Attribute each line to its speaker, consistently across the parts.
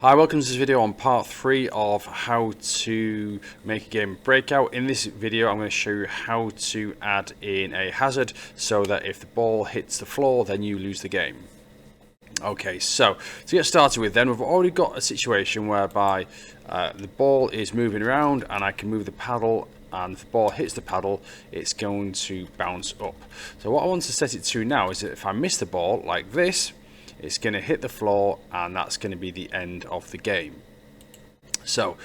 Speaker 1: Hi, welcome to this video on part 3 of how to make a game Breakout. In this video I'm going to show you how to add in a hazard so that if the ball hits the floor then you lose the game. Okay, so to get started with then, we've already got a situation whereby the ball is moving around and I can move the paddle, and if the ball hits the paddle it's going to bounce up. So what I want to set it to now is that if I miss the ball like this, it's going to hit the floor and that's going to be the end of the game. So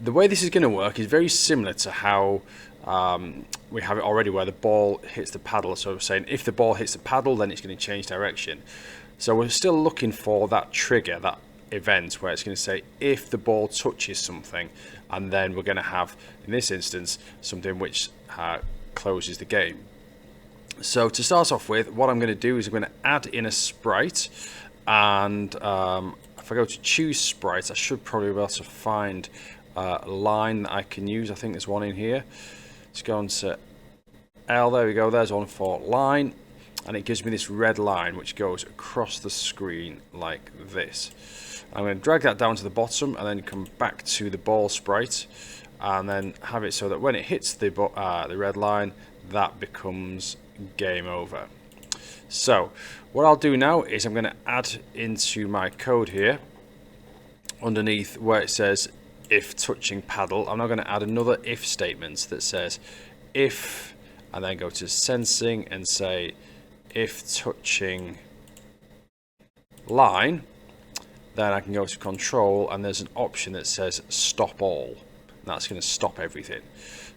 Speaker 1: the way this is going to work is very similar to how we have it already, where the ball hits the paddle. So we're saying if the ball hits the paddle then it's going to change direction. So we're still looking for that trigger, that event where it's going to say if the ball touches something, and then we're going to have, in this instance, something which closes the game. So to start off with, what I'm going to do is I'm going to add in a sprite, and if I go to choose sprites, I should probably be able to find a line that I can use. I think there's one in here. Let's go on to L, there we go, there's one for line, and it gives me this red line which goes across the screen like this. I'm going to drag that down to the bottom and then come back to the ball sprite and then have it so that when it hits the red line, that becomes game over. So what I'll do now is I'm going to add into my code here, underneath where it says if touching paddle, I'm now going to add another if statement that says if, and then go to sensing and say if touching line, then I can go to control and there's an option that says stop all, and that's going to stop everything.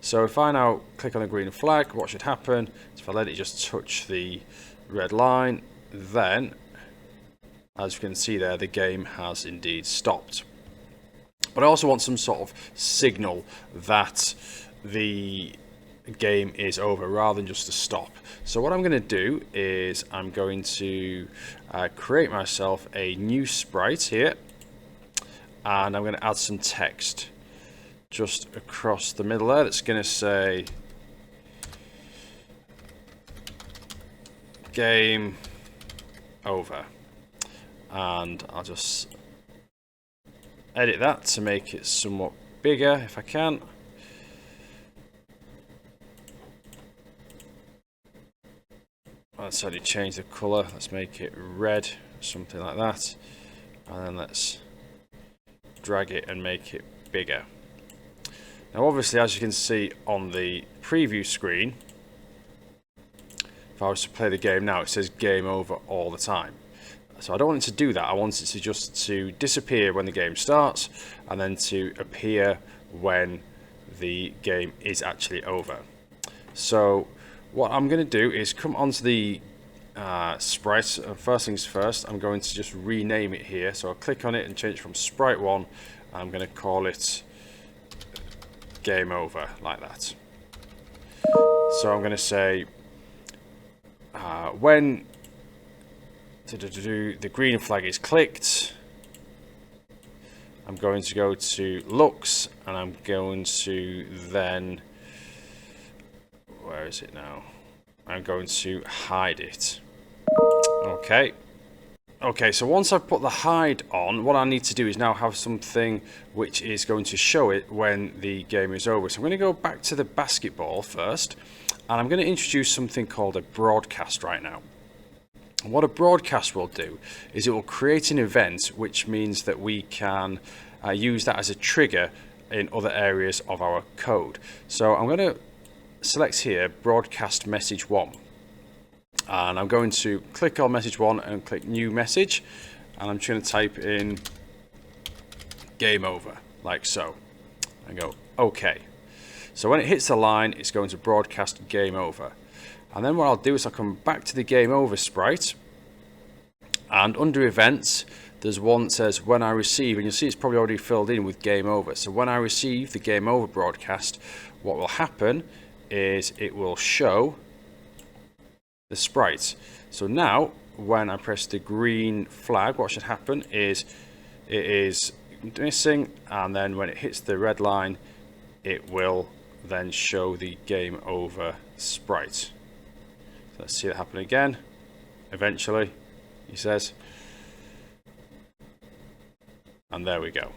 Speaker 1: So if I now click on the green flag, what should happen is if I let it just touch the red line, then as you can see there, the game has indeed stopped. But I also want some sort of signal that the game is over rather than just a stop. So what I'm going to do is I'm going to create myself a new sprite here, and I'm going to add some text just across the middle there that's going to say game over, and I'll just edit that to make it somewhat bigger if I can. Let's only change the color, let's make it red, something like that, and then let's drag it and make it bigger. Now obviously, as you can see on the preview screen, if I was to play the game now, it says game over all the time. So I don't want it to do that. I want it to just to disappear when the game starts and then to appear when the game is actually over. So what I'm going to do is come onto the sprite. First things first, I'm going to just rename it here. So I'll click on it and change it from sprite 1. I'm going to call it game over, like that. So I'm going to say when the green flag is clicked, I'm going to go to looks and I'm going to then, where is it now? I'm going to hide it. Okay, so once I've put the hide on, what I need to do is now have something which is going to show it when the game is over. So I'm going to go back to the basketball first, and I'm going to introduce something called a broadcast right now. And what a broadcast will do is it will create an event, which means that we can use that as a trigger in other areas of our code. So I'm going to select here broadcast message 1, and I'm going to click on message 1 and click new message, and I'm just going to type in game over like so and go OK. So when it hits the line, it's going to broadcast game over. And then what I'll do is I'll come back to the game over sprite, and under events there's one that says when I receive, and you'll see it's probably already filled in with game over. So when I receive the game over broadcast, what will happen is it will show the sprite. So now when I press the green flag, what should happen is it is missing, and then when it hits the red line it will then show the game over sprite. So let's see that happen again. Eventually, he says. And there we go.